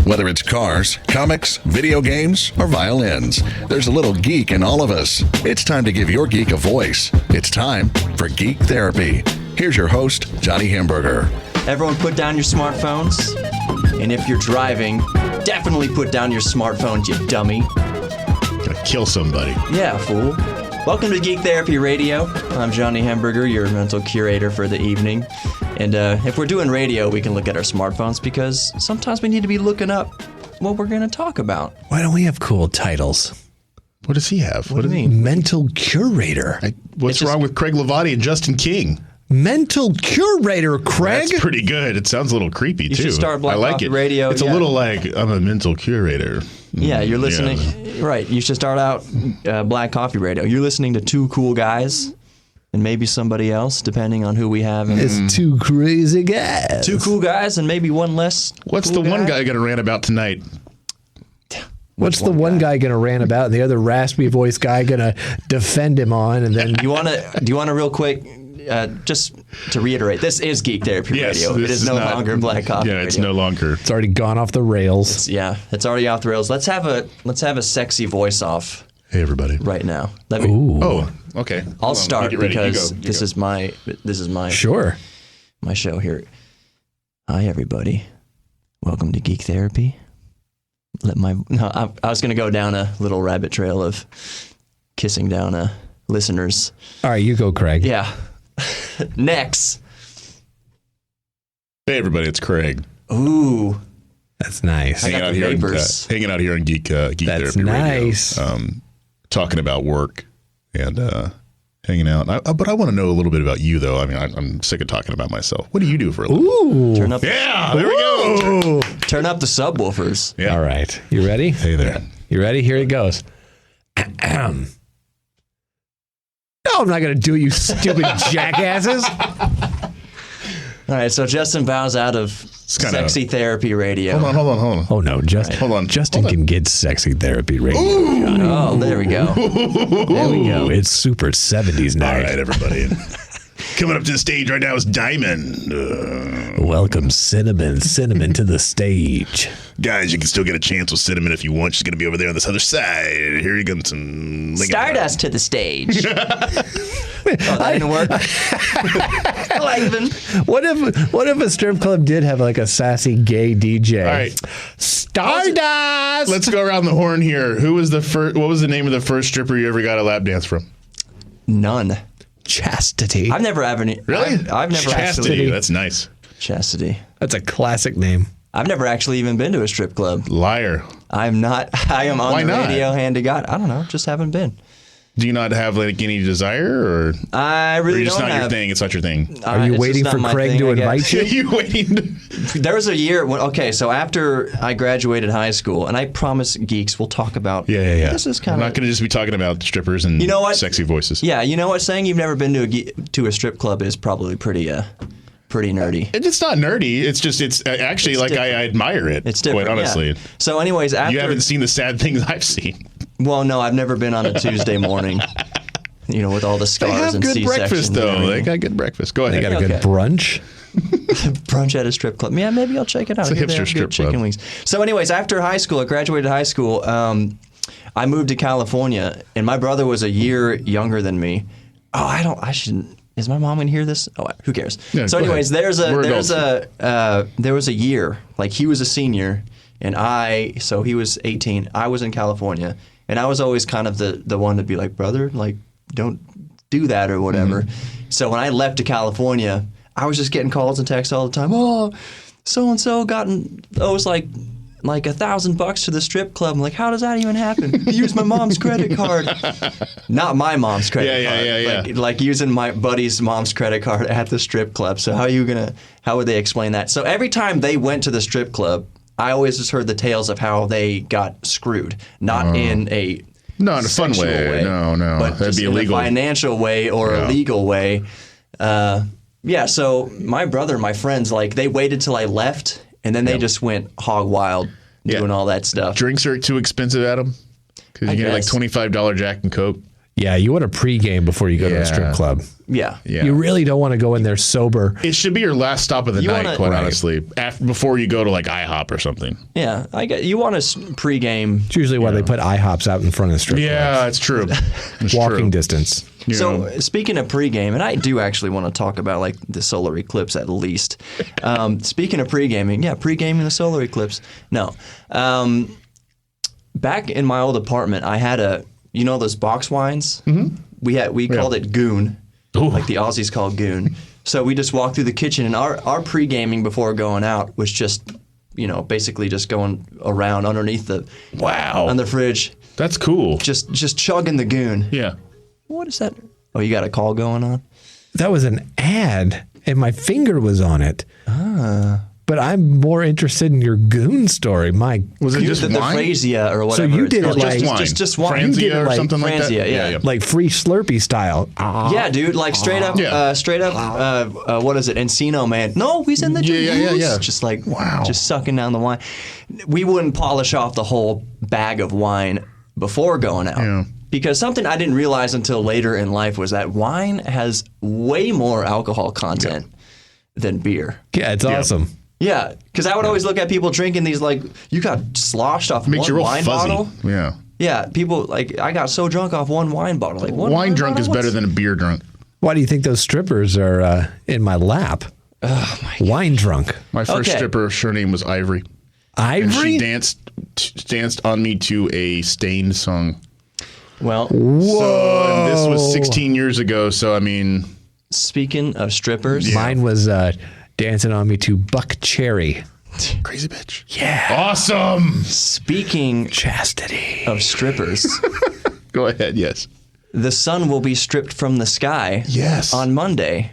Whether it's cars, comics, video games, or violins, there's a little geek in all of us. It's time to give your geek a voice. It's time for Geek Therapy. Here's your host, Johnny Hamburger. Everyone put down your smartphones. And if you're driving, definitely put down your smartphones, you dummy. Gonna kill somebody. Yeah, fool. Welcome to Geek Therapy Radio. I'm Johnny Hamburger, your mental curator for the evening. And if we're doing radio, we can look at our smartphones because sometimes we need to be looking up what we're going to talk about. Why don't we have cool titles? What does he have? What do you mean? Mental curator. What's wrong with Craig Levati and Justin King? Mental curator, Craig. That's pretty good. It sounds a little creepy, too. You should start Black I like Coffee it. Radio. It's a little like, I'm a mental curator. Yeah, you're listening. Yeah. Right. You should start out Black Coffee Radio. You're listening to two cool guys and maybe somebody else, depending on who we have. It's two crazy guys. Two cool guys and maybe one less. What's cool the one guy going to rant about tonight? What's the one guy going to rant about and the other raspy voice guy going to defend him on? And then Do you want to real quick, just to reiterate, this is Geek Therapy Radio. It is no longer Black Coffee Radio. Yeah, it's no longer. It's already gone off the rails. It's already off the rails. Let's have a sexy voice off. Hey, everybody. Right now. Oh, okay. I'll start because You this is my Sure. my show here. Hi, everybody. Welcome to Geek Therapy. I was going to go down a little rabbit trail of kissing down listeners. All right, you go, Craig. Yeah. Next. Hey, everybody. It's Craig. Ooh. That's nice. I got Hanging out here in Geek Therapy nice. Radio. Talking about work and hanging out. But I want to know a little bit about you, though. I mean, I'm sick of talking about myself. What do you do for a living? Ooh. Turn up. Yeah, there we go. Turn up the subwoofers. Yeah. All right. You ready? Hey there. You ready? Here it goes. No, I'm not going to do it, you stupid jackasses. All right, so Justin bows out of Sexy Therapy Radio. Hold on. Oh, no. Justin can get Sexy Therapy Radio. Oh, there we go. There we go. It's super 70s night. All right, everybody. Coming up to the stage right now is Diamond. Welcome, Cinnamon to the stage. Guys, you can still get a chance with Cinnamon if you want. She's going to be over there on this other side. Here you come. Some Stardust to the stage. That didn't work. What if a strip club did have like a sassy gay DJ? All right. Stardust! Let's go around the horn here. Who was the first? What was the name of the first stripper you ever got a lap dance from? None. Chastity. I've never had any. Really? I've never Chastity. actually. That's nice. Chastity. That's a classic name. I've never actually even been to a strip club. Liar. I'm not. I am on Why the not? radio, hand to God. I don't know. Just haven't been. Do you not have like any desire, or I really or just don't not have. your thing? It's not your thing. Are you It's waiting just for not my Craig thing, to I guess. invite you? Are you waiting? There was a year when, okay, so after I graduated high school, and I promise geeks we'll talk about. Yeah. This is We're kind not of. going to just be talking about strippers and You know what? sexy voices. Yeah, you know what? Saying you've never been to a strip club is probably pretty nerdy. It's not nerdy. It's just actually like different. I admire it. It's different. Quite honestly. Yeah. So, anyways, after You haven't seen the sad things I've seen. Well, no, I've never been on a Tuesday morning. You know, with all the They scars have and good C-sections. breakfast and though. They everything. got good breakfast. Go ahead. They got a good Okay. brunch. Brunch at a strip club. Yeah, maybe I'll check it out. It's a Here they hipster have strip good chicken club. wings. So, anyways, after high school, I graduated high school. I moved to California, and my brother was a year younger than me. Oh, I shouldn't. Is my mom gonna hear this? Oh, who cares? Yeah, so, go anyways, ahead. there was a year. Like he was a senior, and so he was 18. I was in California, and I was always kind of the one to be like, brother, like don't do that or whatever. Mm-hmm. So when I left to California, I was just getting calls and texts all the time. Oh, so and so owes like $1,000 to the strip club. I'm like, how does that even happen? He used my mom's credit card. Not my mom's credit card. Yeah. Like using my buddy's mom's credit card at the strip club. So how would they explain that? So every time they went to the strip club, I always just heard the tales of how they got screwed. Not in a No, in a fun sexual way. No, but that'd just be in illegal. a financial way or a legal way. So my brother, my friends, like they waited till I left, and then they just went hog wild doing all that stuff. Drinks are too expensive, Adam, because you get like guess. $25 Jack and Coke. Yeah, you want to pregame before you go to a strip club. Yeah. You really don't want to go in there sober. It should be your last stop of the night, quite Right. honestly, before you go to like IHOP or something. Yeah. You want to pregame. It's usually why they put IHOPs out in front of the strip Yeah, it's true. It's Walking true. distance. So speaking of pregame, and I do actually want to talk about like the solar eclipse at least. Speaking of pregaming, pregaming the solar eclipse. No. Back in my old apartment, I had those box wines? Mm-hmm. We called it Goon, like the Aussies call Goon. So we just walked through the kitchen, and our pre-gaming before going out was just, basically just going around underneath on the fridge. That's cool. Just chugging the Goon. Yeah. What is that? Oh, you got a call going on? That was an ad, and my finger was on it. But I'm more interested in your Goon story. Was it just the wine? Phrasia or whatever. So you did it like just wine. Franzia You did it or like something like that? Franzia, yeah. like free Slurpee style. Yeah, dude, like straight up, what is it, Encino Man? No, he's in the juice. Yeah. Just like, just sucking down the wine. We wouldn't polish off the whole bag of wine before going out. Yeah. Because something I didn't realize until later in life was that wine has way more alcohol content than beer. Yeah, it's awesome. Yeah, because I would always look at people drinking these like, you got sloshed off Makes one you real wine fuzzy. bottle. Yeah. Yeah, people like, I got so drunk off one wine bottle. Like, one Wine drunk bottle? is better than a beer drunk. Why do you think those strippers are in my lap? Oh my God. Wine drunk. My first stripper, her name was Ivory. And Ivory? she danced on me to a Stained song. Well, So and this was 16 years ago. So I mean, speaking of strippers, Mine was dancing on me to Buck Cherry. crazy bitch. Yeah. Awesome. speaking Chastity. of strippers, Go ahead. Yes. the sun will be stripped from the sky Yes. on Monday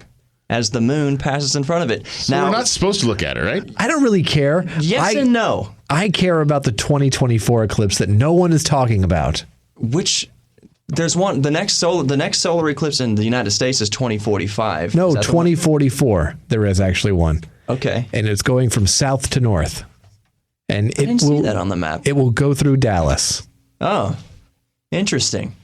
as the moon passes in front of it. So we're not supposed to look at it, right? I don't really care. yes and no. I care about the 2024 eclipse that no one is talking about. Which there's one. The next solar eclipse in the United States is 2045. No, Is that the one? 2044. There is actually one. Okay. And it's going from south to north. And I didn't see that on the map. It will go through Dallas. Oh, interesting.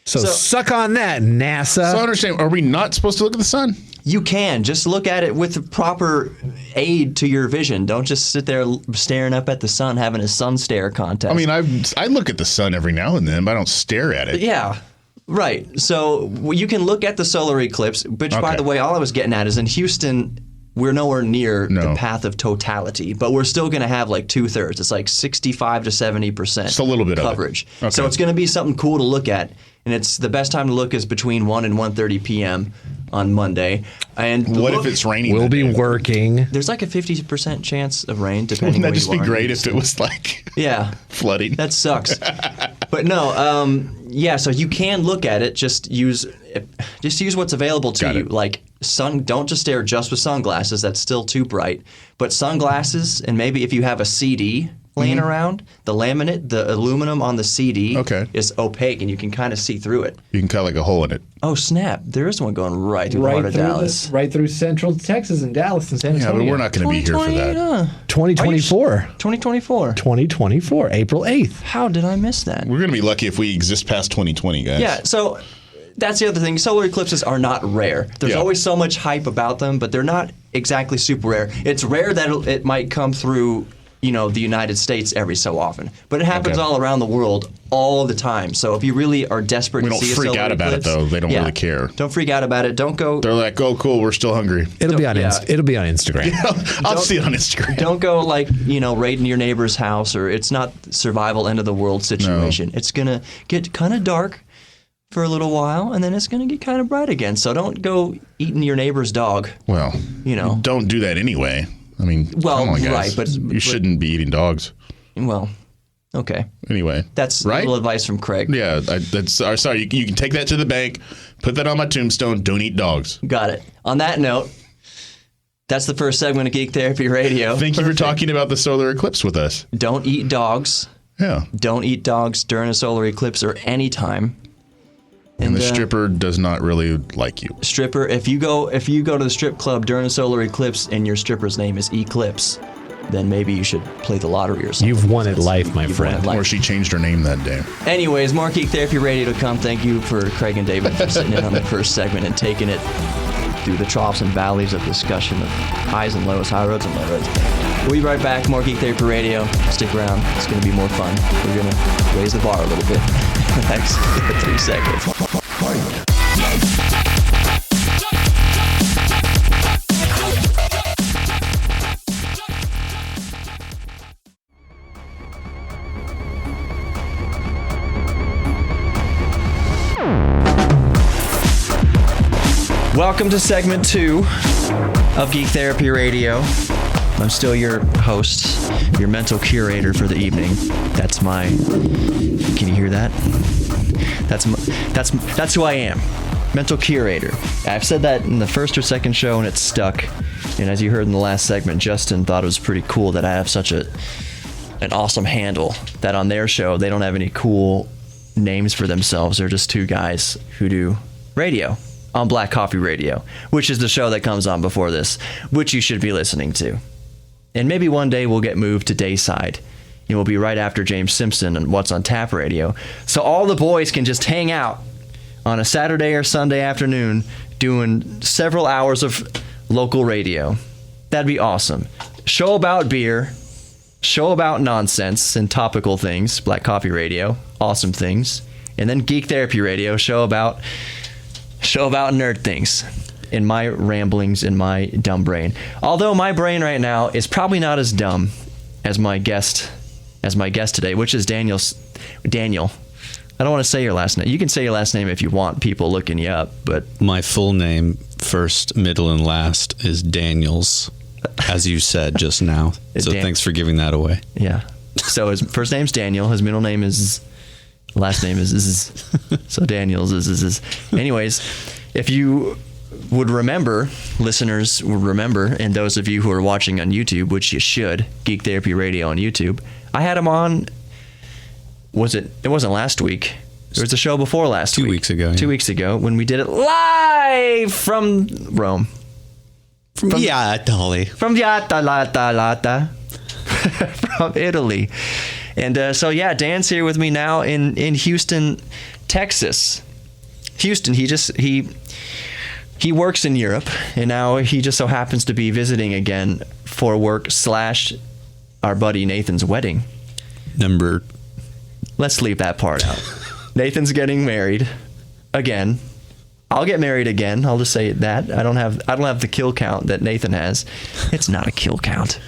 So So- suck on that, NASA. So I understand. Are we not supposed to look at the sun? You can just look at it with proper aid to your vision. Don't just sit there staring up at the sun, having a sun stare contest. I mean, I look at the sun every now and then, but I don't stare at it. yeah, right. So you can look at the solar eclipse, which, by Okay. the way, all I was getting at is in Houston, we're nowhere near the No. path of totality, but we're still going to have like 2/3. It's like 65 to 70%. Just a little bit of it. coverage. Okay. So it's going to be something cool to look at, and it's the best time to look is between 1 and 1:30 p.m. on Monday. And What look, if it's raining? We'll that be day? There's working. like a 50% chance of rain, depending. Wouldn't that where just you be are in great if Houston. it was like Yeah. flooding? That sucks. But no, so you can look at it. Just use what's available to Got you. it. Like don't just stare just with sunglasses. That's still too bright. But sunglasses, and maybe if you have a CD laying around, the laminate, the aluminum on the CD is opaque, and you can kind of see through it. You can cut like a hole in it. Oh snap! There is one going right through the heart of Dallas. right through central Texas and Dallas and San Yeah, Antonio. but we're not going to be here for that. 2024. 2024. 2024, April 8th. How did I miss that? We're going to be lucky if we exist past 2020, guys. Yeah, so that's the other thing. Solar eclipses are not rare. There's Yeah. always so much hype about them, but they're not exactly super rare. It's rare that it might come through, the United States every so often. But it happens Okay. all around the world all the time. So if you really are desperate We to don't see a freak solar out about it, eclipse, though. They don't really care. Don't freak out about it. Don't go. They're like, oh, cool, we're still hungry. It'll be on yeah. It'll be on Instagram. I'll see it on Instagram. Don't go raiding your neighbor's house, or it's not survival end of the world situation. It's gonna get kind of dark for a little while, and then it's gonna get kind of bright again. So don't go eating your neighbor's dog. Well, don't do that anyway. I mean, Well, come on, guys. right, but you shouldn't be eating dogs. Well, okay. Anyway, That's right? a little advice from Craig. Yeah, sorry. You can take that to the bank, put that on my tombstone. Don't eat dogs. Got it. On that note, that's the first segment of Geek Therapy Radio. Thank you for talking about the solar eclipse with us. Don't eat dogs. Yeah. Don't eat dogs during a solar eclipse or any time. And the stripper does not really like you. Stripper, if you go to the strip club during a solar eclipse and your stripper's name is Eclipse, then maybe you should play the lottery or something. You've won at life, my You've won friend. at life. Or she changed her name that day. Anyways, more Geek Therapy Radio to come. Thank you for Craig and David for sitting in on the first segment and taking it through the troughs and valleys of discussion of highs and lows, high roads and low roads. We'll be right back. More Geek Therapy Radio. Stick around. It's going to be more fun. We're going to raise the bar a little bit. Next 3 seconds. Welcome to segment 2 of Geek Therapy Radio. I'm still your host, your mental curator for the evening. That's my. Can you hear that? That's who I am, mental curator. I've said that in the first or second show, and it's stuck. And as you heard in the last segment, Justin thought it was pretty cool that I have such an awesome handle. That on their show they don't have any cool names for themselves. They're just two guys who do radio on Black Coffee Radio, which is the show that comes on before this, which you should be listening to. And maybe one day we'll get moved to Dayside. And we'll be right after James Simpson and What's on Tap Radio. So all the boys can just hang out on a Saturday or Sunday afternoon doing several hours of local radio. That'd be awesome. Show about beer, show about nonsense and topical things, Black Coffee Radio, awesome things. And then Geek Therapy Radio, show about nerd things in my ramblings in my dumb brain. Although my brain right now is probably not as dumb as my guest today, which is Daniel. I don't want to say your last name. You can say your last name if you want people looking you up, but my full name, first, middle, and last, is Daniels, as you said just now. So thanks for giving that away. Yeah. So his first name's Daniel. His middle name is... Last name is so Daniels is. Anyways, if you would remember, listeners would remember, and those of you who are watching on YouTube, which you should, Geek Therapy Radio on YouTube, I had him on. It wasn't last week. It was the show before last week. 2 weeks ago. 2 weeks ago when we did it live from Rome. From Italy. From Italy. And so Dan's here with me now in Houston, Texas. Houston, he works in Europe, and now he just so happens to be visiting again for work / our buddy Nathan's wedding. Let's leave that part out. Nathan's getting married again. I'll get married again. I'll just say that. I don't have the kill count that Nathan has. It's not a kill count.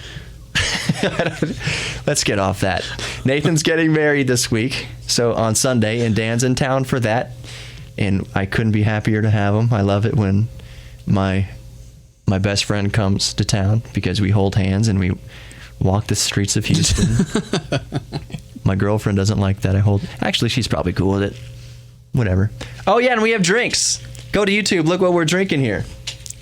Let's get off that. Nathan's getting married this week, so on Sunday, and Dan's in town for that, and I couldn't be happier to have him. I love it when my best friend comes to town because we hold hands and we walk the streets of Houston. My girlfriend doesn't like that. Actually, she's probably cool with it. Whatever. Oh yeah, and we have drinks. Go to YouTube. Look what we're drinking here.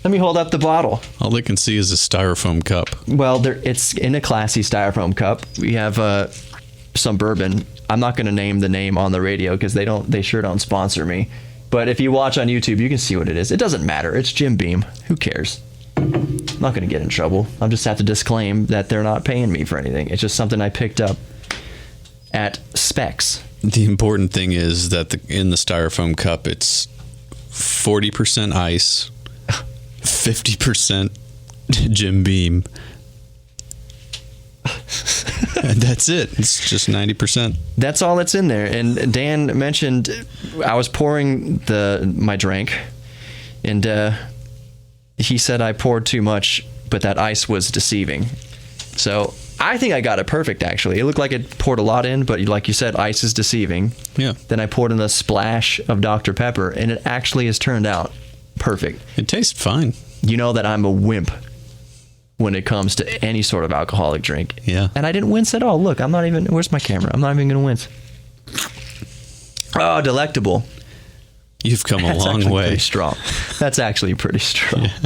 Let me hold up the bottle. All they can see is a styrofoam cup. Well, it's in a classy styrofoam cup. We have some bourbon. I'm not going to name the name on the radio because they sure don't sponsor me. But if you watch on YouTube, you can see what it is. It doesn't matter. It's Jim Beam. Who cares? I'm not going to get in trouble. I'll just have to disclaim that they're not paying me for anything. It's just something I picked up at Specs. The important thing is that in the styrofoam cup, it's 40% ice, 50% Jim Beam, and that's it. It's just 90%. That's all that's in there. And Dan mentioned I was pouring my drink, and he said I poured too much, but that ice was deceiving. So I think I got it perfect, actually. It looked like it poured a lot in, but like you said, ice is deceiving. Yeah. Then I poured in a splash of Dr. Pepper, and it actually has turned out perfect. It tastes fine. You know that I'm a wimp when it comes to any sort of alcoholic drink. Yeah. And I didn't wince at all. Look, where's my camera? I'm not even going to wince. Oh, delectable. You've come a long way. Pretty strong. That's actually pretty strong. Yeah.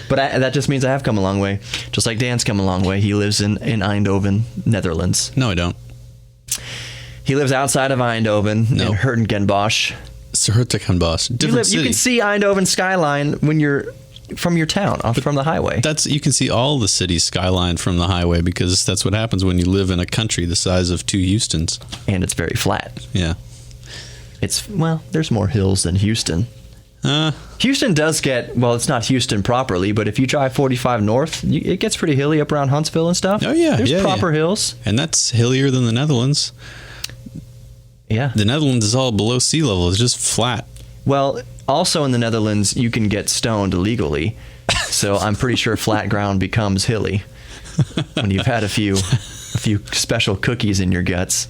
But that just means I have come a long way. Just like Dan's come a long way. He lives in Eindhoven, Netherlands. No, I don't. He lives outside of Eindhoven in Hertogenbosch. Hertogenbosch. Different city. You can see Eindhoven skyline when you're from your town, from the highway. You can see all the city's skyline from the highway because that's what happens when you live in a country the size of 2 Houstons. And it's very flat. Yeah. There's more hills than Houston. Houston does get, it's not Houston properly, but if you drive 45 north, it gets pretty hilly up around Huntsville and stuff. Oh, yeah. There's proper hills. And that's hillier than the Netherlands. Yeah. The Netherlands is all below sea level. It's just flat. Well, also in the Netherlands, you can get stoned legally. So I'm pretty sure flat ground becomes hilly when you've had a few special cookies in your guts.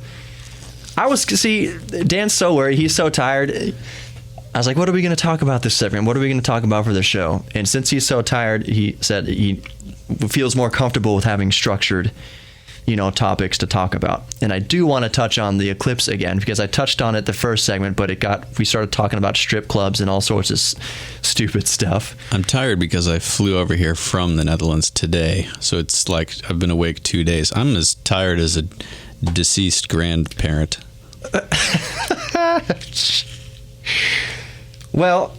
Dan's so worried. He's so tired. I was like, what are we going to talk about this segment? What are we going to talk about for the show? And since he's so tired, he said he feels more comfortable with having structured, topics to talk about. And I do want to touch on the eclipse again, because I touched on it the first segment, but we started talking about strip clubs and all sorts of stupid stuff. I'm tired because I flew over here from the Netherlands today. So it's like I've been awake 2 days. I'm as tired as a deceased grandparent. Well,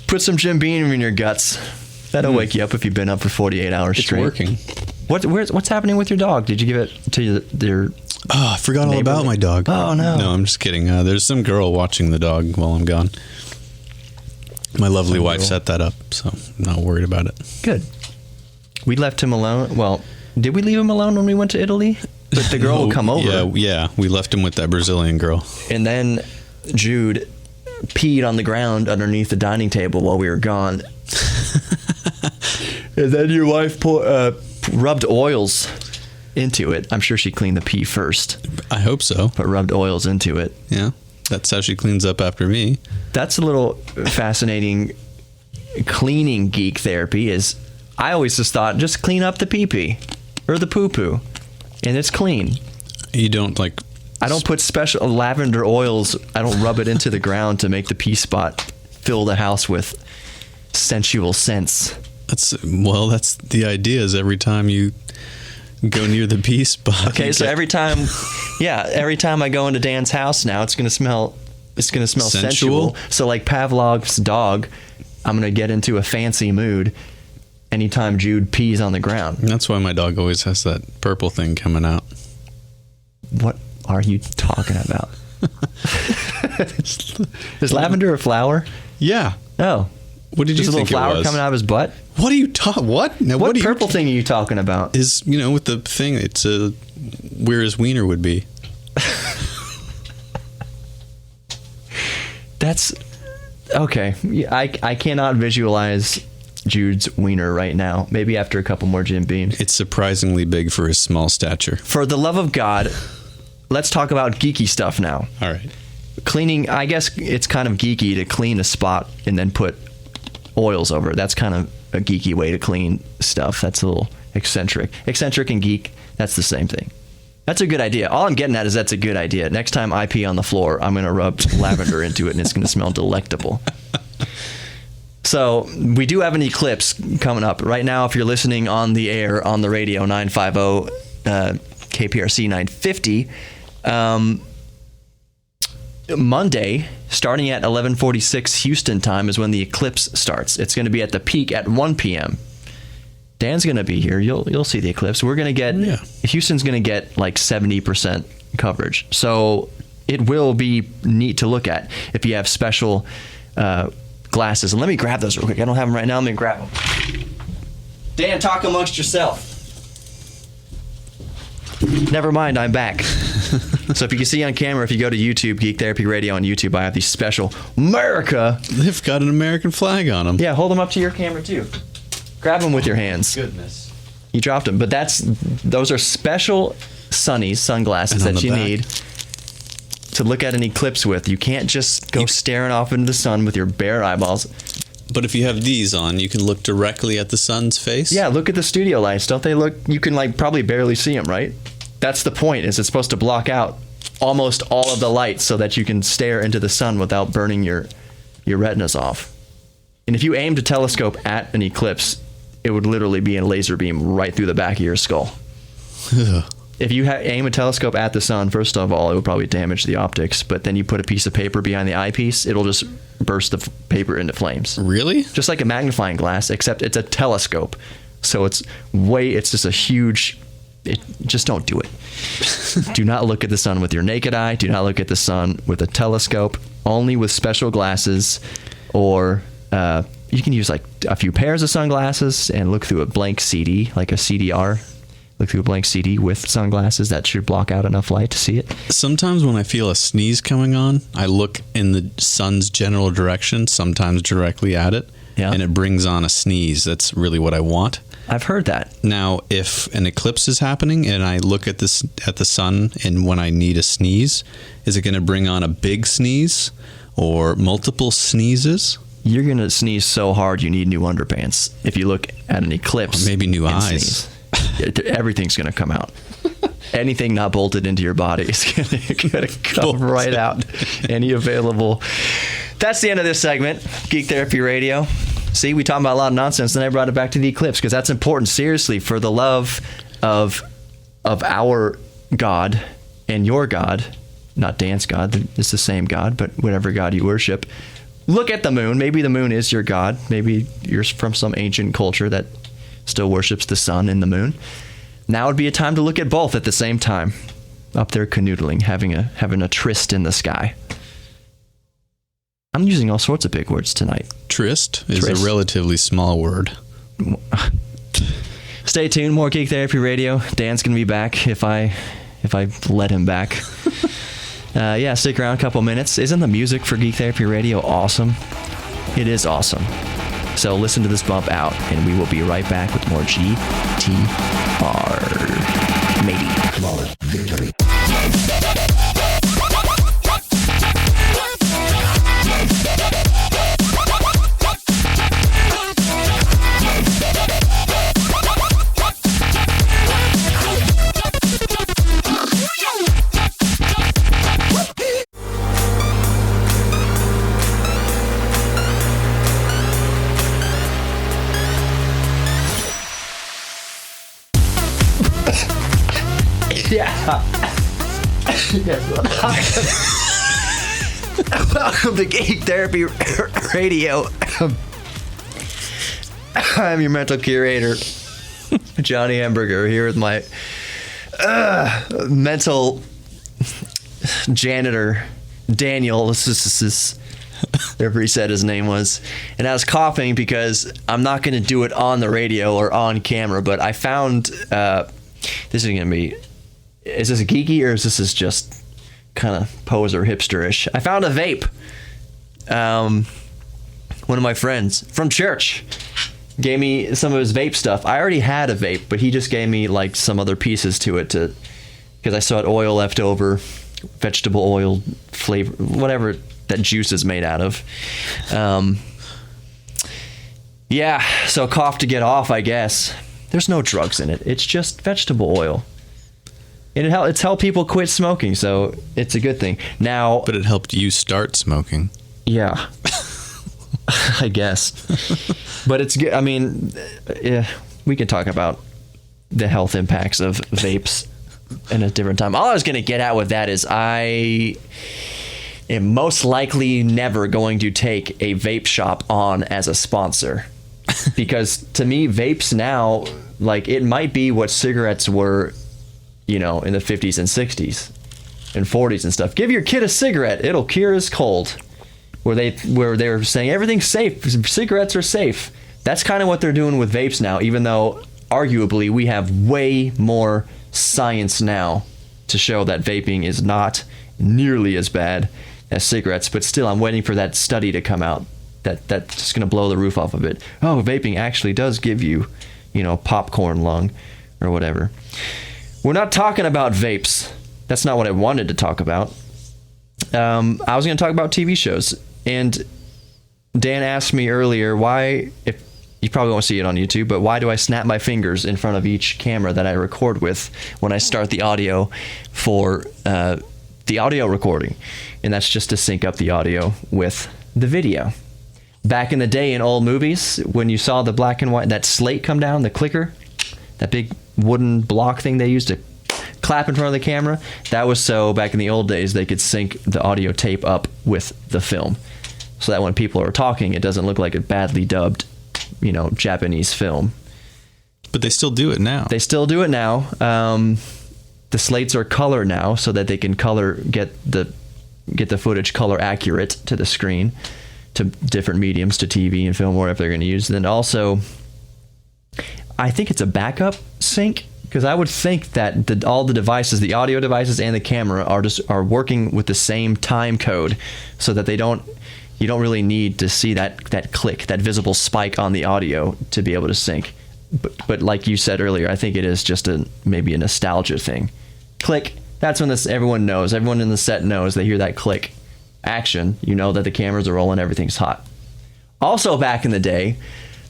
put some Jim Beam in your guts. That'll wake you up if you've been up for 48 hours It's straight. working. What's happening with your dog? Did you give it to their... Oh, I forgot all about my dog. Oh, no. No, I'm just kidding. There's some girl watching the dog while I'm gone. My lovely wife set that up, so I'm not worried about it. Good. We left him alone. Well, did we leave him alone when we went to Italy? But the girl will come over. Yeah. We left him with that Brazilian girl. And then Jude peed on the ground underneath the dining table while we were gone. And then your wife rubbed oils into it. I'm sure she cleaned the pee first. I hope so. But rubbed oils into it. Yeah. That's how she cleans up after me. That's a little fascinating cleaning geek therapy is I always just thought just clean up the pee-pee or the poo-poo and it's clean. You don't I don't put special lavender oils. I don't rub it into the ground to make the pee spot fill the house with sensual scents. That's the idea is every time you go near the pee spot. Okay, so every time I go into Dan's house now, it's going to smell sensual. So like Pavlov's dog, I'm going to get into a fancy mood anytime Jude pees on the ground. That's why my dog always has that purple thing coming out. What are you talking about? Is lavender a flower? Yeah. Oh. What did you think it was? There's a little flower coming out of his butt? What are you talking? What? Now, what purple thing are you talking about? Is with the thing? It's where his wiener would be. That's okay. I cannot visualize Jude's wiener right now. Maybe after a couple more Jim Beams. It's surprisingly big for his small stature. For the love of God, let's talk about geeky stuff now. All right. Cleaning, I guess it's kind of geeky to clean a spot and then put oils over it. That's kind of a geeky way to clean stuff. That's a little eccentric. Eccentric and geek, that's the same thing. That's a good idea. All I'm getting at is that's a good idea. Next time I pee on the floor, I'm going to rub lavender into it and it's going to smell delectable. So we do have an eclipse coming up. Right now, if you're listening on the air, on the radio, 950, KPRC 950, Monday, starting at 11:46 Houston time, is when the eclipse starts. It's going to be at the peak at 1 p.m. Dan's going to be here. You'll see the eclipse. We're going to get Houston's going to get like 70% coverage. So it will be neat to look at if you have special glasses. And let me grab those real quick. I don't have them right now. Let me grab them. Dan, talk amongst yourself. Never mind, I'm back. So if you can see on camera, if you go to YouTube, Geek Therapy Radio on YouTube, I have these special America. They've got an American flag on them. Yeah, hold them up to your camera too. Grab them with your hands. Goodness. You dropped them, but those are special sunglasses that you need to look at an eclipse with. You can't just go staring off into the sun with your bare eyeballs. But if you have these on, you can look directly at the sun's face. Yeah, look at the studio lights. Don't they look? You can probably barely see them, right? That's the point. Is it's supposed to block out almost all of the light so that you can stare into the sun without burning your retinas off. And if you aimed a telescope at an eclipse, it would literally be a laser beam right through the back of your skull. if you aim a telescope at the sun, first of all, it would probably damage the optics. But then you put a piece of paper behind the eyepiece, it'll just burst the paper into flames. Really? Just like a magnifying glass, except it's a telescope. So it's just a huge... just don't do it. Do not look at the sun with your naked eye. Do not look at the sun with a telescope. Only with special glasses, or you can use like a few pairs of sunglasses and look through a blank CD, like a CDR. Look through a blank CD with sunglasses. That should block out enough light to see it. Sometimes when I feel a sneeze coming on, I look in the sun's general direction, sometimes directly at it, and it brings on a sneeze. That's really what I want. I've heard that. Now, if an eclipse is happening and I look at the sun, and when I need a sneeze, is it going to bring on a big sneeze or multiple sneezes? You're going to sneeze so hard you need new underpants if you look at an eclipse. Or maybe new eyes. Sneeze. Everything's going to come out. Anything not bolted into your body is going to come right out. Any available. That's the end of this segment, Geek Therapy Radio. See, we talked about a lot of nonsense, then I brought it back to the eclipse because that's important. Seriously, for the love of our God and your God, not Dan's God, it's the same God, but whatever God you worship, look at the moon. Maybe the moon is your God. Maybe you're from some ancient culture that still worships the sun and the moon. Now would be a time to look at both at the same time. Up there canoodling, having a tryst in the sky. I'm using all sorts of big words tonight. Tryst is a relatively small word. Stay tuned. More Geek Therapy Radio. Dan's going to be back if I let him back. Stick around a couple minutes. Isn't the music for Geek Therapy Radio awesome? It is awesome. So listen to this bump out, and we will be right back with more GTR. Maybe. Flawless victory. Welcome to Geek Therapy Radio. I'm your mental curator, Johnny Hamburger, here with my mental janitor, Daniel Ess, whatever he said his name was. And I was coughing because I'm not going to do it on the radio or on camera, but I found, this is going to be, is this geeky or is this just kind of poser hipsterish? I found a vape. One of my friends from church gave me some of his vape stuff. I already had a vape, but he just gave me like some other pieces to it because I saw it oil left over, vegetable oil flavor, whatever that juice is made out of. So cough to get off, I guess. There's no drugs in it. It's just vegetable oil. And it's helped people quit smoking, so it's a good thing. Now, but it helped you start smoking. Yeah, I guess. But it's good. I mean, we can talk about the health impacts of vapes in a different time. All I was going to get at with that is I am most likely never going to take a vape shop on as a sponsor. Because to me, vapes now, like, it might be what cigarettes were, in the 50s and 60s and 40s and stuff. Give your kid a cigarette, it'll cure his cold. Where they're saying everything's safe, cigarettes are safe. That's kind of what they're doing with vapes now, even though arguably we have way more science now to show that vaping is not nearly as bad as cigarettes. But still, I'm waiting for that study to come out that's just going to blow the roof off of it. Oh, vaping actually does give you, popcorn lung or whatever. We're not talking about vapes. That's not what I wanted to talk about. I was going to talk about TV shows. And Dan asked me earlier if you probably won't see it on YouTube, but why do I snap my fingers in front of each camera that I record with when I start the audio for the audio recording? And that's just to sync up the audio with the video. Back in the day in old movies, when you saw the black and white, that slate come down, the clicker, that big wooden block thing they used to clap in front of the camera. That was so back in the old days they could sync the audio tape up with the film, so that when people are talking, it doesn't look like a badly dubbed, Japanese film. But they still do it now. They still do it now. The slates are color now, so that they can get the footage color accurate to the screen, to different mediums, to TV and film, whatever they're going to use. And then also, I think it's a backup sync, because I would think that all the devices, the audio devices and the camera, are working with the same time code, so that you don't really need to see that click, that visible spike on the audio to be able to sync. But like you said earlier, I think it is just maybe a nostalgia thing. Click. That's when everyone knows. Everyone in the set knows. They hear that click action. You know that the cameras are rolling. Everything's hot. Also, back in the day,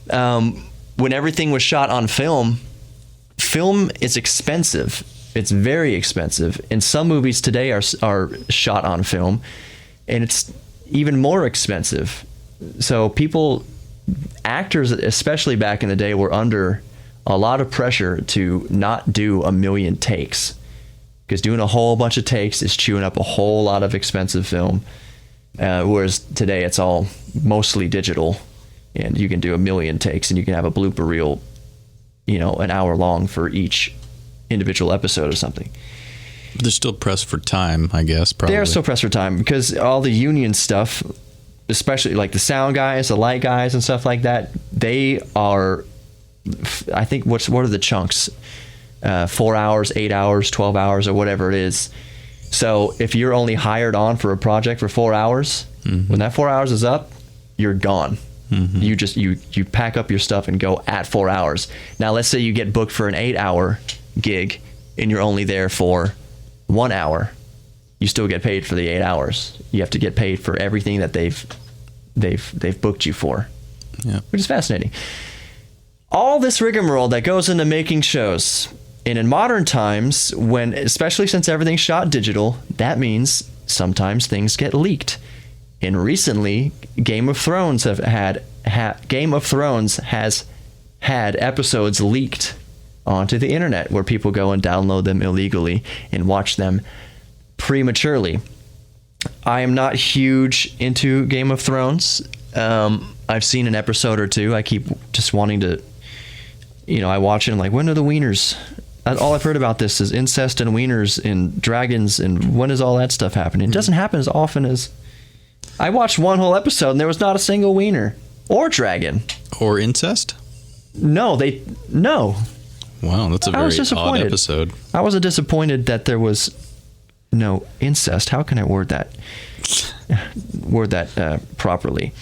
when everything was shot on film is expensive. It's very expensive. And some movies today are shot on film, and it's even more expensive. So actors, especially back in the day, were under a lot of pressure to not do a million takes, because doing a whole bunch of takes is chewing up a whole lot of expensive film, whereas today it's all mostly digital, and you can do a million takes and you can have a blooper reel, an hour long for each individual episode or something. They're still pressed for time, I guess. Probably. They are still pressed for time, because all the union stuff, especially like the sound guys, the light guys and stuff like that, they are, I think, what are the chunks? 4 hours, 8 hours, 12 hours, or whatever it is. So if you're only hired on for a project for 4 hours, when that 4 hours is up, you're gone. You just you pack up your stuff and go at 4 hours. Now let's say you get booked for an 8-hour gig and you're only there for 1 hour. You still get paid for the 8 hours. You have to get paid for everything that they've booked you for. Yeah. Which is fascinating. All this rigmarole that goes into making shows. And in modern times, especially since everything's shot digital, that means sometimes things get leaked. And recently, Game of Thrones has had episodes leaked onto the internet, where people go and download them illegally and watch them prematurely. I am not huge into Game of Thrones. I've seen an episode or two. I keep just wanting to, I watch it and I'm like, when are the wieners? All I've heard about this is incest and wieners and dragons, and when is all that stuff happening? It doesn't happen as often as... I watched one whole episode and there was not a single wiener or dragon. Or incest? No. Wow, that's a very odd episode. I was disappointed that there was no incest. How can I word that properly?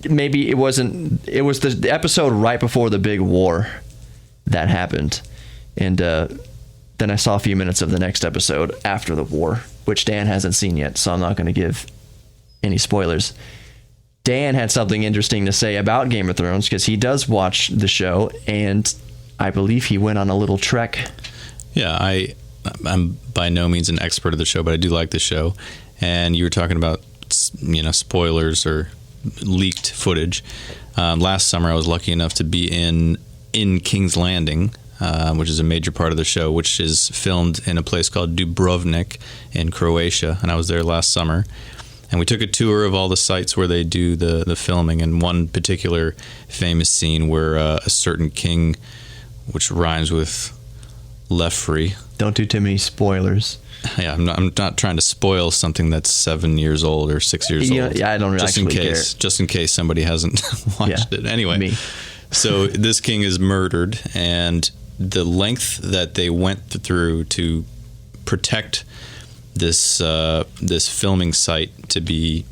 Maybe it wasn't. It was the episode right before the big war that happened, and then I saw a few minutes of the next episode after the war, which Dan hasn't seen yet, so I'm not going to give any spoilers. Dan had something interesting to say about Game of Thrones, because he does watch the show, and I believe he went on a little trek. Yeah, I'm by no means an expert of the show, but I do like the show. And you were talking about, spoilers or leaked footage. Last summer, I was lucky enough to be in King's Landing, which is a major part of the show, which is filmed in a place called Dubrovnik in Croatia. And I was there last summer. And we took a tour of all the sites where they do the filming, and one particular famous scene where a certain king, which rhymes with Lefrey. Don't do too many spoilers. Yeah, I'm not trying to spoil something that's 7 years old or 6 years old. Yeah, I don't really actually care. Just in case somebody hasn't watched it. Anyway, me. So this king is murdered, and the length that they went through to protect this filming site to be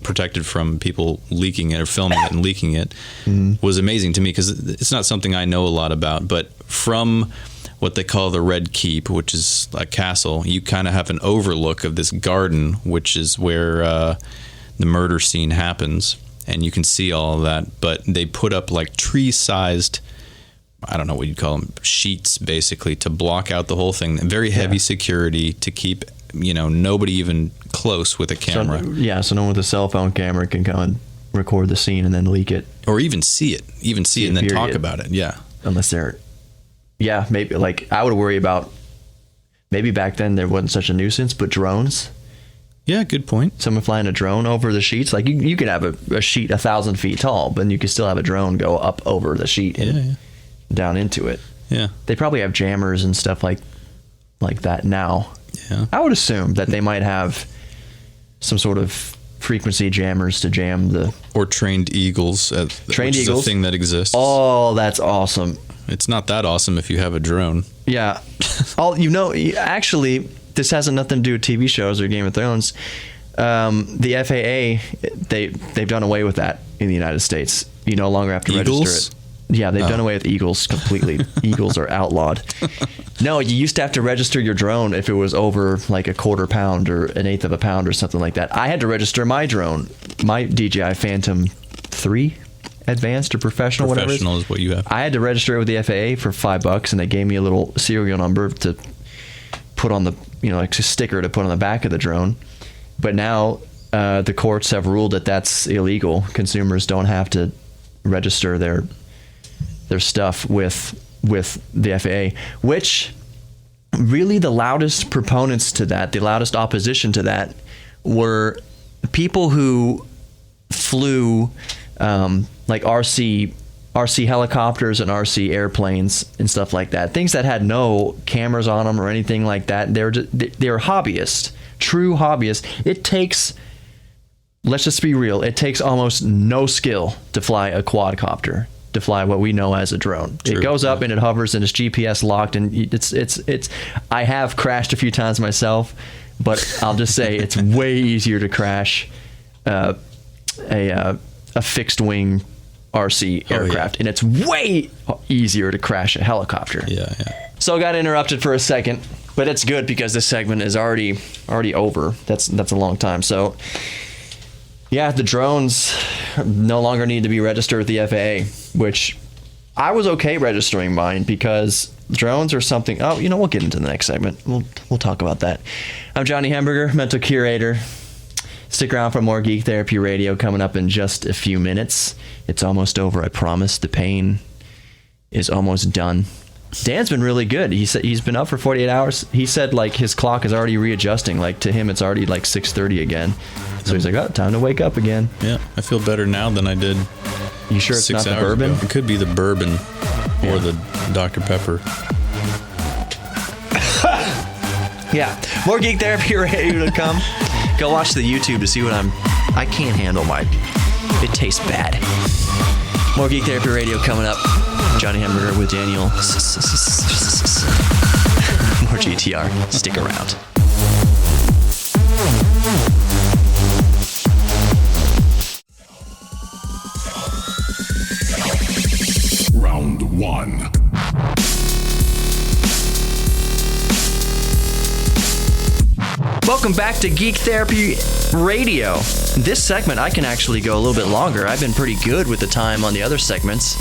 protected from people leaking it or filming it and leaking it was amazing to me, because it's not something I know a lot about. But from what they call the Red Keep, which is a castle, you kind of have an overlook of this garden, which is where the murder scene happens, and you can see all of that. But they put up like tree-sized, I don't know what you'd call them, sheets basically to block out the whole thing. Very heavy security to keep nobody even close with a camera. So no one with a cell phone camera can come and record the scene and then leak it. Or even see it. And then talk about it. Yeah. Unless they're yeah, maybe like I would worry about, maybe back then there wasn't such a nuisance, but drones. Yeah, good point. Someone flying a drone over the sheets. Like you could have a sheet 1,000 feet tall, but you could still have a drone go up over the sheet and down into it. Yeah. They probably have jammers and stuff like that now. Yeah. I would assume that they might have some sort of frequency jammers to jam the... Or trained eagles. Trained eagles? Is a thing that exists. Oh, that's awesome. It's not that awesome if you have a drone. Yeah. Actually, this has nothing to do with TV shows or Game of Thrones. The FAA, they've done away with that in the United States. You no longer have to register it. Yeah, they've done away with eagles completely. Eagles are outlawed. No, you used to have to register your drone if it was over like a quarter pound or an eighth of a pound or something like that. I had to register my drone, my DJI Phantom 3 Advanced or Professional, whatever. Professional is what you have. I had to register it with the FAA for $5, and they gave me a little serial number to put on the, like a sticker to put on the back of the drone. But now the courts have ruled that that's illegal. Consumers don't have to register their stuff with the FAA, which really the loudest proponents to that, the loudest opposition to that, were people who flew like RC helicopters and RC airplanes and stuff like that. Things that had no cameras on them or anything like that. They're hobbyists, true hobbyists. It takes, let's just be real, it takes almost no skill to fly a quadcopter, to fly what we know as a drone. True. It goes up and it hovers and it's GPS locked, and it's I have crashed a few times myself, but I'll just say it's way easier to crash a fixed wing RC aircraft, and it's way easier to crash a helicopter. Yeah. So I got interrupted for a second, but it's good because this segment is already over. That's a long time. So yeah, the drones no longer need to be registered with the FAA, which I was okay registering mine because drones are something. Oh, we'll get into the next segment. We'll talk about that. I'm Johnny Hamburger, mental curator. Stick around for more Geek Therapy Radio coming up in just a few minutes. It's almost over, I promise. The pain is almost done. Dan's been really good. He said he's been up for 48 hours. He said like his clock is already readjusting. Like to him, it's already like 6:30 again. So he's like, oh, time to wake up again. Yeah, I feel better now than I did. You sure it's not the bourbon? Ago. It could be the bourbon or the Dr. Pepper. Yeah, more Geek Therapy Radio to come. Go watch the YouTube to see what I can't handle it tastes bad. More Geek Therapy Radio coming up. Johnny Hamburger with Daniel. More GTR. Stick around. Round one. Welcome back to Geek Therapy Radio. This segment, I can actually go a little bit longer. I've been pretty good with the time on the other segments.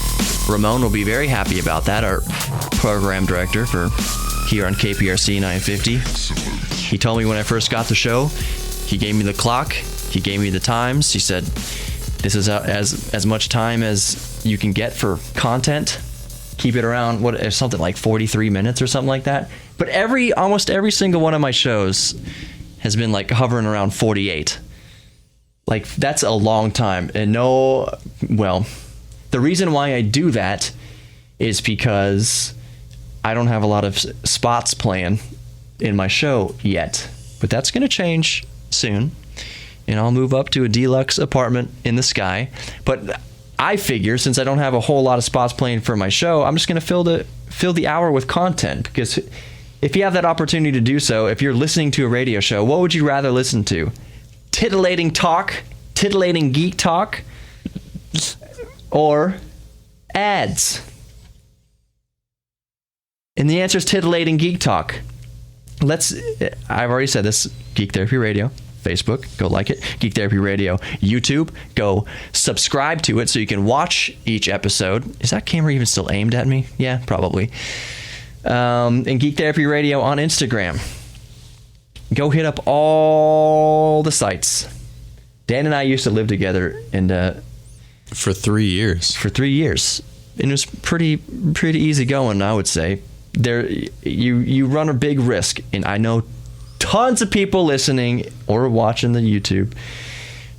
Ramon will be very happy about that, our program director for here on KPRC 950. He told me when I first got the show, he gave me the clock, he gave me the times. He said, this is as much time as you can get for content. Keep it around, something like 43 minutes or something like that. But almost every single one of my shows has been like hovering around 48. Like that's a long time. And the reason why I do that is because I don't have a lot of spots playing in my show yet. But that's going to change soon. And I'll move up to a deluxe apartment in the sky. But I figure since I don't have a whole lot of spots playing for my show, I'm just going to fill the hour with content. Because if you have that opportunity to do so, if you're listening to a radio show, what would you rather listen to? Titillating talk, titillating geek talk, or ads? And the answer is titillating geek talk. I've already said this, Geek Therapy Radio. Facebook, go like it. Geek Therapy Radio. YouTube, go subscribe to it so you can watch each episode. Is that camera even still aimed at me? Yeah, probably. And Geek Therapy Radio on Instagram. Go hit up all the sites. Dan and I used to live together and for 3 years. For 3 years. and it was pretty easy going, I would say. There, you run a big risk, and I know tons of people listening or watching the YouTube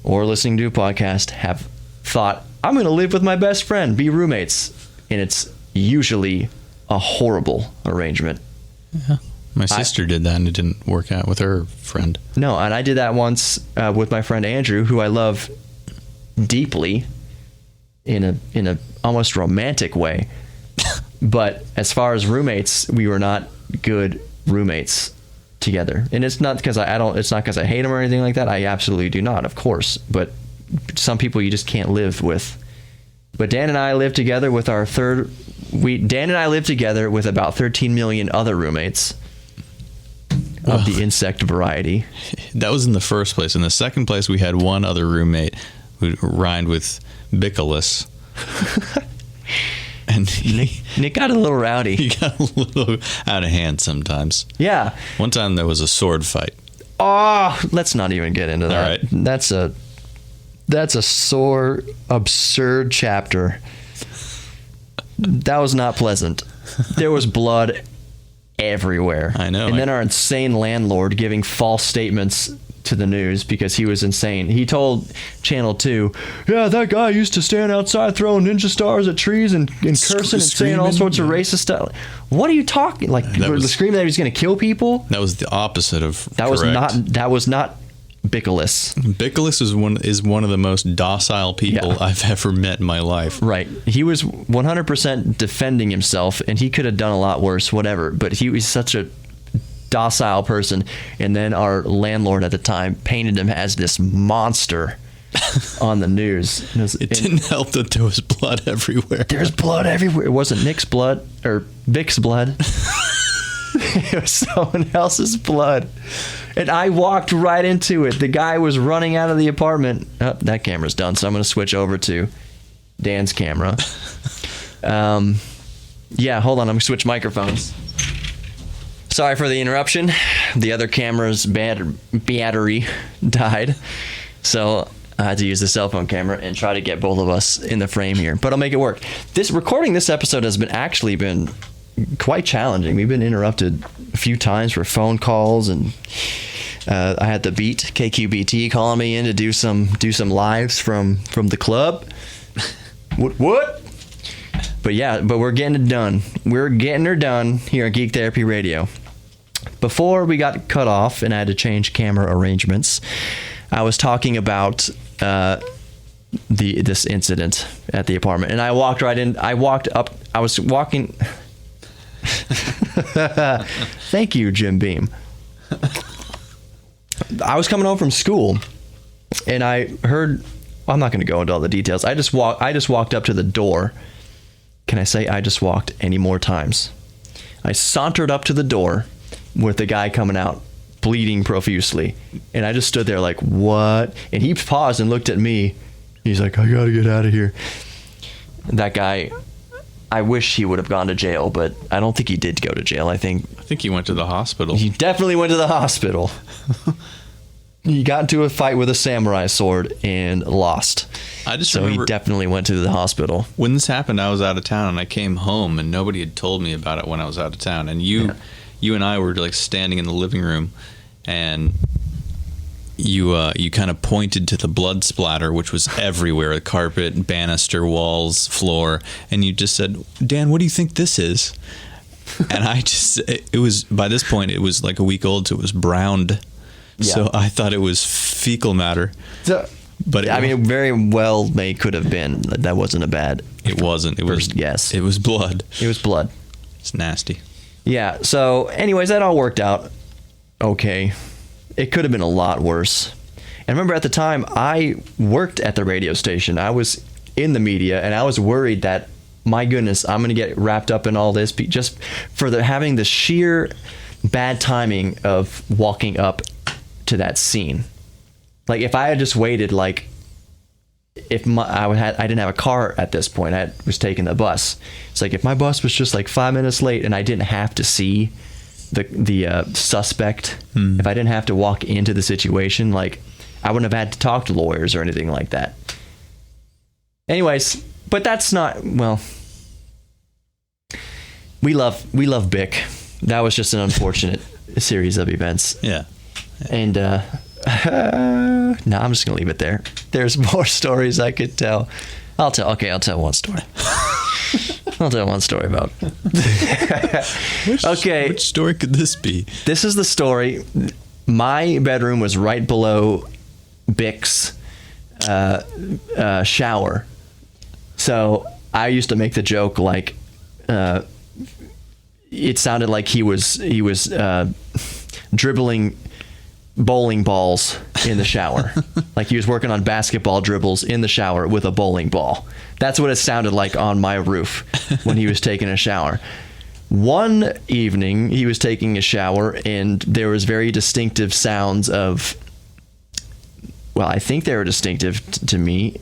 or listening to a podcast have thought, I'm going to live with my best friend, be roommates, and it's usually a horrible arrangement. Yeah. My sister did that, and it didn't work out with her friend. No, and I did that once with my friend Andrew, who I love deeply in a almost romantic way. But as far as roommates, we were not good roommates together. And it's not because it's not because I hate him or anything like that. I absolutely do not, of course. But some people you just can't live with. But Dan and I lived together with Dan and I lived together with about 13 million other roommates of the insect variety. That was in the first place. In the second place, we had one other roommate who rhymed with Bickless. And Nick got a little rowdy. He got a little out of hand sometimes. Yeah. One time there was a sword fight. Oh, let's not even get into that. All right. That's a sore, absurd chapter. That was not pleasant. There was blood everywhere. I know. And then our insane landlord giving false statements to the news because he was insane. He told Channel 2, yeah, that guy used to stand outside throwing ninja stars at trees and cursing and saying all sorts of racist stuff. What are you talking? Like, the screaming that he was going to kill people? That was the opposite of That was not Bickless. Bickless is one of the most docile people I've ever met in my life. Right. He was 100% defending himself, and he could have done a lot worse, whatever. But he was such a docile person. And then our landlord at the time painted him as this monster on the news. It didn't help that there was blood everywhere. There's blood everywhere. It wasn't Nick's blood or Vic's blood. It was someone else's blood. And I walked right into it. The guy was running out of the apartment. Oh, that camera's done, so I'm going to switch over to Dan's camera. Yeah, hold on. I'm going to switch microphones. Sorry for the interruption. The other camera's battery died. So I had to use the cell phone camera and try to get both of us in the frame here. But I'll make it work. Recording this episode has been quite challenging. We've been interrupted a few times for phone calls, and I had the Beat KQBT calling me in to do some lives from the club. What? But we're getting it done. We're getting her done here at Geek Therapy Radio. Before we got cut off and I had to change camera arrangements, I was talking about this incident at the apartment, and I walked right in. I walked up. I was walking. Thank you, Jim Beam. I was coming home from school, and I heard. I'm not going to go into all the details. I just walked up to the door. Can I say I just walked any more times? I sauntered up to the door with the guy coming out, bleeding profusely, and I just stood there like, what? And he paused and looked at me. He's like, I got to get out of here. That guy. I wish he would have gone to jail, but I don't think he did go to jail. I think he went to the hospital. He definitely went to the hospital. He got into a fight with a samurai sword and lost. So he definitely went to the hospital. When this happened, I was out of town, and I came home, and nobody had told me about it when I was out of town. And you and I were like standing in the living room, and you kind of pointed to the blood splatter, which was everywhere, the carpet, banister, walls, floor, and you just said, Dan, what do you think this is? And it was, by this point, it was like a week old, so it was browned. Yeah. So I thought it was fecal matter. But it very well could have been. That wasn't a bad. It wasn't. It was yes. It was blood. It was blood. It's nasty. Yeah. So, anyways, that all worked out okay. It could have been a lot worse. And remember, at the time, I worked at the radio station. I was in the media, and I was worried that, my goodness, I'm going to get wrapped up in all this just for having the sheer bad timing of walking up to that scene. Like, if I had just waited, like, I didn't have a car at this point. I was taking the bus. It's like, if my bus was just like 5 minutes late and I didn't have to see the suspect, if I didn't have to walk into the situation, like, I wouldn't have had to talk to lawyers or anything like that. Anyways, but that's not, well, we love Bick. That was just an unfortunate series of events. Yeah. And no, I'm just gonna leave it there. There's more stories I could tell. I'll tell one story. I'll tell one story about. Which story could this be? This is the story. My bedroom was right below Bick's shower. So I used to make the joke like it sounded like he was dribbling bowling balls in the shower. Like he was working on basketball dribbles in the shower with a bowling ball. That's what it sounded like on my roof when he was taking a shower. One evening he was taking a shower and there was very distinctive sounds of, well, I think they were distinctive to me,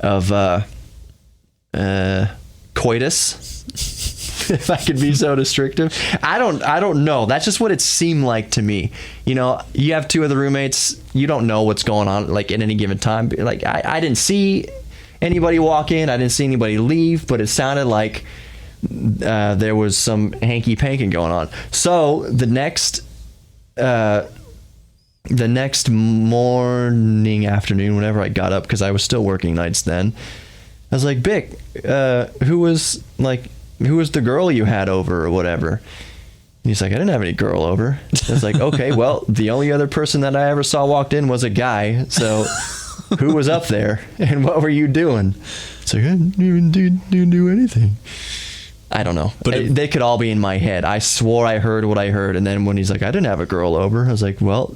of coitus. If I could be so descriptive. I don't know. That's just what it seemed like to me. You know, you have two of the roommates, you don't know what's going on like at any given time. Like I didn't see anybody walk in, I didn't see anybody leave, but it sounded like there was some hanky panking going on. So the next morning, afternoon, whenever I got up, because I was still working nights then, I was like, Bick, who was the girl you had over or whatever? And he's like, I didn't have any girl over. I was like, okay, well, the only other person that I ever saw walked in was a guy. So who was up there and what were you doing? It's like, I didn't even do anything. I don't know. But they could all be in my head. I swore I heard what I heard. And then when he's like, I didn't have a girl over, I was like, well,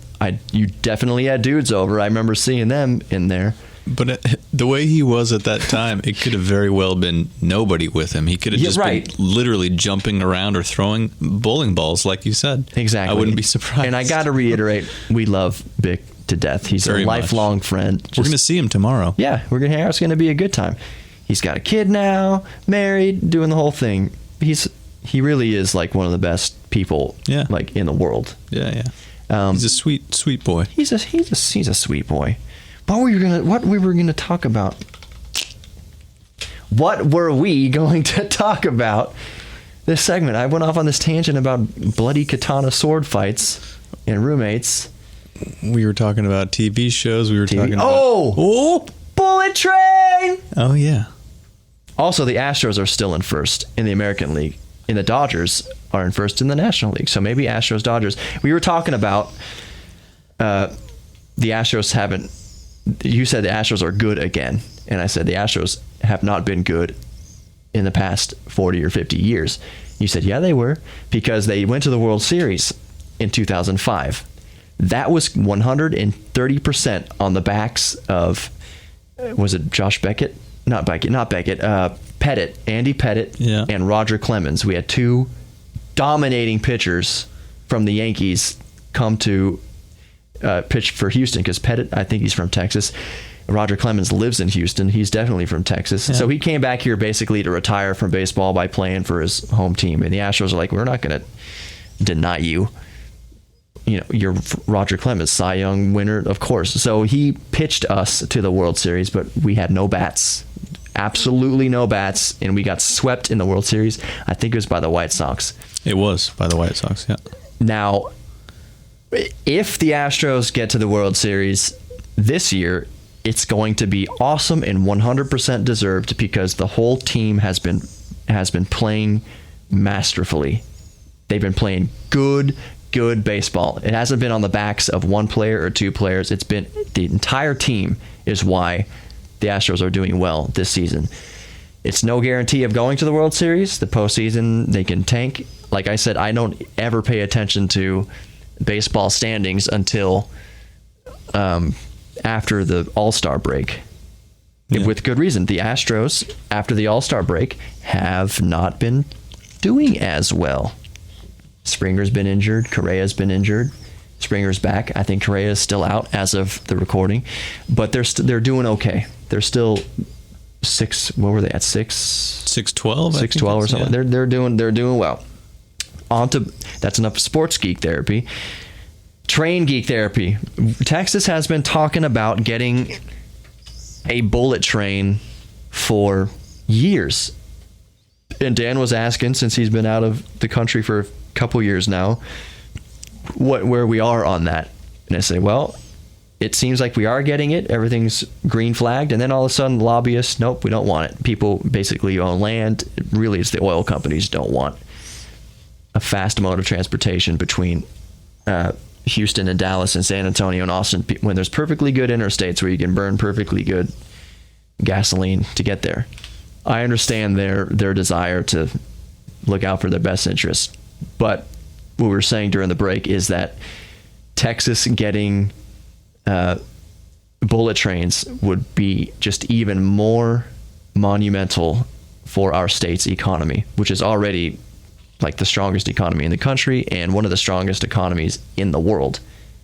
you definitely had dudes over. I remember seeing them in there. But the way he was at that time, it could have very well been nobody with him. He could have just been literally jumping around or throwing bowling balls, like you said. Exactly. I wouldn't be surprised. And I got to reiterate, we love Bick to death. He's very a lifelong friend. We're going to see him tomorrow. Yeah, we're going to hang out. It's going to be a good time. He's got a kid now, married, doing the whole thing. He really is like one of the best people like in the world. Yeah. He's a sweet boy. He's a sweet boy. What we were gonna talk about? What were we going to talk about this segment? I went off on this tangent about bloody katana sword fights and roommates. We were talking about TV shows. We were talking about Bullet Train. Oh yeah. Also, the Astros are still in first in the American League, and the Dodgers are in first in the National League. So maybe Astros Dodgers. We were talking about the Astros haven't. You said the Astros are good again, and I said the Astros have not been good in the past 40 or 50 years. You said, yeah, they were, because they went to the World Series in 2005. That was 130% on the backs of, was it Josh Beckett? Not Beckett. Pettit, Andy Pettit, and Roger Clemens. We had two dominating pitchers from the Yankees come to pitch for Houston, because Pettit, I think he's from Texas. Roger Clemens lives in Houston. He's definitely from Texas. Yeah. So he came back here basically to retire from baseball by playing for his home team. And the Astros are like, we're not going to deny you. You know, you're Roger Clemens, Cy Young winner, of course. So he pitched us to the World Series, but we had no bats. Absolutely no bats. And we got swept in the World Series. I think it was by the White Sox. It was by the White Sox, yeah. Now, if the Astros get to the World Series this year, it's going to be awesome and 100% deserved, because the whole team has been playing masterfully. They've been playing good baseball. It hasn't been on the backs of one player or two players. It's been the entire team is why the Astros are doing well this season. It's no guarantee of going to the World Series. The postseason, they can tank. Like I said, I don't ever pay attention to baseball standings until after the All-Star break. Yeah. With good reason. The Astros, after the All-Star break, have not been doing as well. Springer's been injured. Correa's been injured. Springer's back. I think Correa is still out as of the recording, but they're doing okay. They're still 6. What were they at? 6-12. 6-12 or something. Yeah. They're doing well. That's enough sports geek therapy. Train geek therapy. Texas has been talking about getting a bullet train for years. And Dan was asking, since he's been out of the country for a couple years now, where we are on that. And I say, well, it seems like we are getting it. Everything's green flagged. And then all of a sudden, lobbyists, nope, we don't want it. People basically own land. Really, it's the oil companies don't want a fast mode of transportation between Houston and Dallas and San Antonio and Austin, when there's perfectly good interstates where you can burn perfectly good gasoline to get there. I understand their desire to look out for their best interests. But what we were saying during the break is that Texas getting bullet trains would be just even more monumental for our state's economy, which is already like the strongest economy in the country and one of the strongest economies in the world.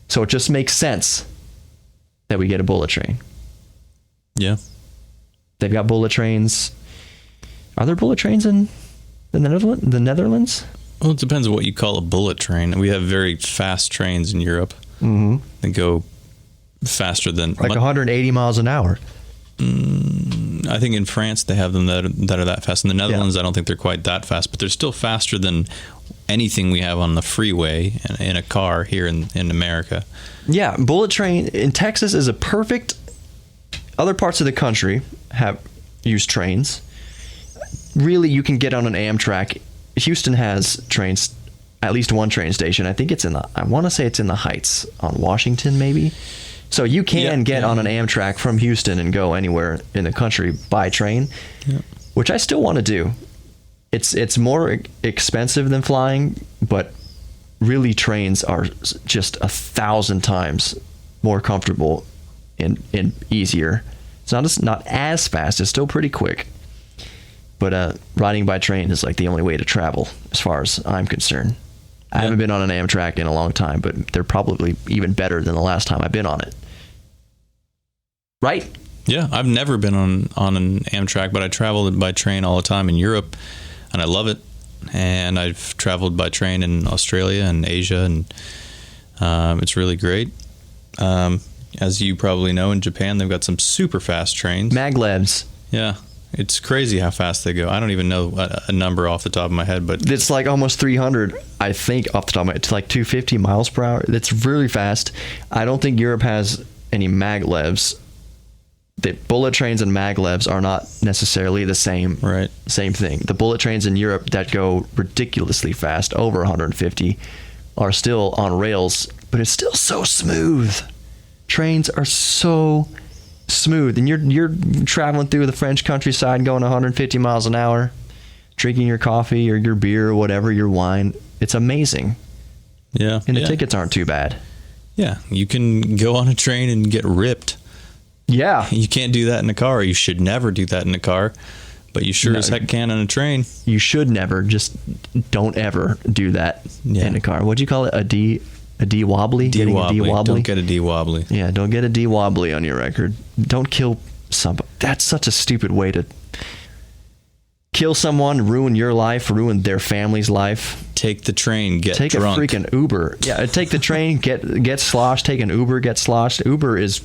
So it just makes sense that we get a bullet train. Yeah. They've got bullet trains. Are there bullet trains in the Netherlands? Well, it depends on what you call a bullet train. We have very fast trains in Europe. Mm-hmm. They go faster than... Like 180 miles an hour. I think in France they have them that are that fast. In the Netherlands, I don't think they're quite that fast, but they're still faster than anything we have on the freeway in a car here in America. Yeah, bullet train in Texas is a perfect... Other parts of the country have used trains. Really, you can get on an Amtrak. Houston has trains, at least one train station. I think I want to say it's in the Heights on Washington, maybe. So you can get on an Amtrak from Houston and go anywhere in the country by train, which I still want to do. It's more expensive than flying, but really trains are just 1,000 times more comfortable and easier. It's not as fast. It's still pretty quick. But riding by train is like the only way to travel as far as I'm concerned. I haven't been on an Amtrak in a long time, but they're probably even better than the last time I've been on it. Right? Yeah, I've never been on an Amtrak, but I traveled by train all the time in Europe, and I love it. And I've traveled by train in Australia and Asia, and it's really great. As you probably know, in Japan, they've got some super fast trains. Maglevs. Yeah. It's crazy how fast they go. I don't even know a number off the top of my head, but it's like almost 300, I think, off the top of my head. It's like 250 miles per hour. It's really fast. I don't think Europe has any maglevs. The bullet trains and maglevs are not necessarily the same thing. The bullet trains in Europe that go ridiculously fast, over 150, are still on rails, but it's still so smooth. Trains are so smooth, and you're traveling through the French countryside going 150 miles an hour, drinking your coffee or your beer or whatever, your wine. It's amazing. Yeah. And the tickets aren't too bad. Yeah. You can go on a train and get ripped. Yeah. You can't do that in a car. You should never do that in a car, but you sure as heck can on a train. You should never. Just don't ever do that in a car. What'd you call it? A D-wobbly? D-wobbly. Don't get a D-wobbly. Yeah, don't get a D-wobbly on your record. Don't kill somebody. That's such a stupid way to kill someone, ruin your life, ruin their family's life. Take the train, get drunk. Take a freaking Uber. Yeah, take the train, get sloshed. Take an Uber, get sloshed. Uber is...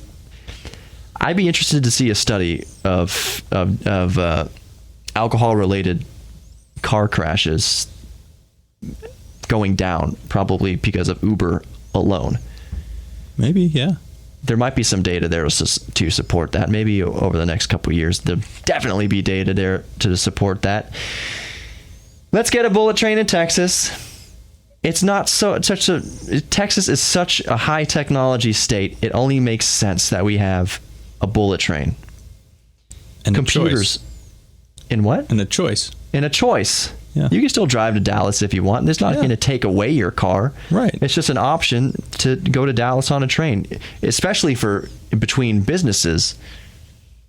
I'd be interested to see a study of alcohol-related car crashes going down, probably because of Uber alone. Maybe, yeah. There might be some data there to support that. Maybe over the next couple of years, there'll definitely be data there to support that. Let's get a bullet train in Texas. It's not Texas is such a high technology state. It only makes sense that we have a bullet train. And computers. In what? And a choice. In a choice. Yeah. You can still drive to Dallas if you want. It's not going to take away your car. Right. It's just an option to go to Dallas on a train, especially for between businesses.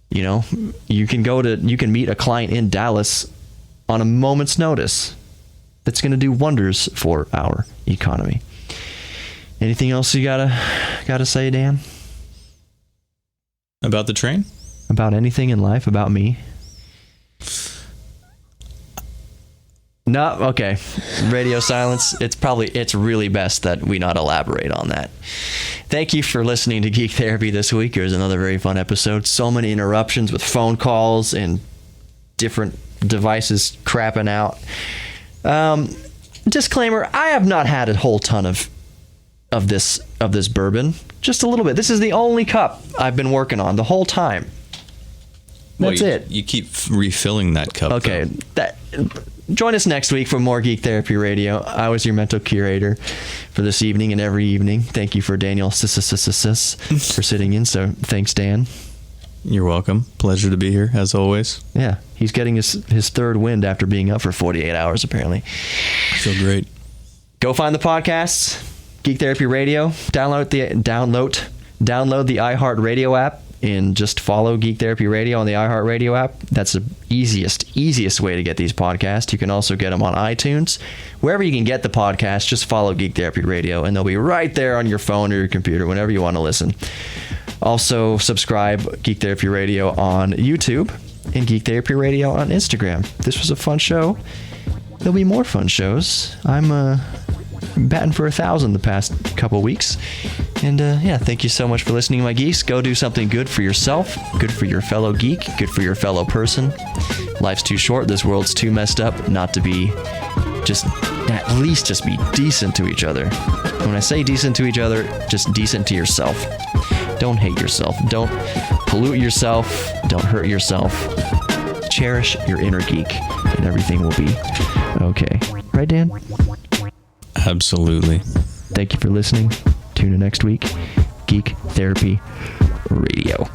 You know, you can meet a client in Dallas on a moment's notice. That's going to do wonders for our economy. Anything else you gotta say, Dan? About the train? About anything in life? About me? No, okay. Radio silence. It's really best that we not elaborate on that. Thank you for listening to Geek Therapy this week. It was another very fun episode. So many interruptions with phone calls and different devices crapping out. Disclaimer, I have not had a whole ton of this bourbon. Just a little bit. This is the only cup I've been working on the whole time. That's it. You keep refilling that cup. Okay. Join us next week for more Geek Therapy Radio. I was your mental curator for this evening and every evening. Thank you for Daniel Ess for sitting in. So thanks, Dan. You're welcome. Pleasure to be here, as always. Yeah, he's getting his third wind after being up for 48 hours, apparently. I feel great. Go find the podcasts, Geek Therapy Radio. Download the iHeartRadio app and just follow Geek Therapy Radio on the iHeartRadio app. That's the easiest way to get these podcasts. You can also get them on iTunes. Wherever you can get the podcast, just follow Geek Therapy Radio, and they'll be right there on your phone or your computer whenever you want to listen. Also, subscribe Geek Therapy Radio on YouTube and Geek Therapy Radio on Instagram. This was a fun show. There'll be more fun shows. I'm batting for 1,000 the past couple weeks. And thank you so much for listening, my geeks. Go do something good for yourself, good for your fellow geek, good for your fellow person. Life's too short. This world's too messed up not to be at least be decent to each other. When I say decent to each other, just decent to yourself. Don't hate yourself. Don't pollute yourself. Don't hurt yourself. Cherish your inner geek, and everything will be okay. Right, Dan? Absolutely. Thank you for listening. Tune in next week. Geek Therapy Radio.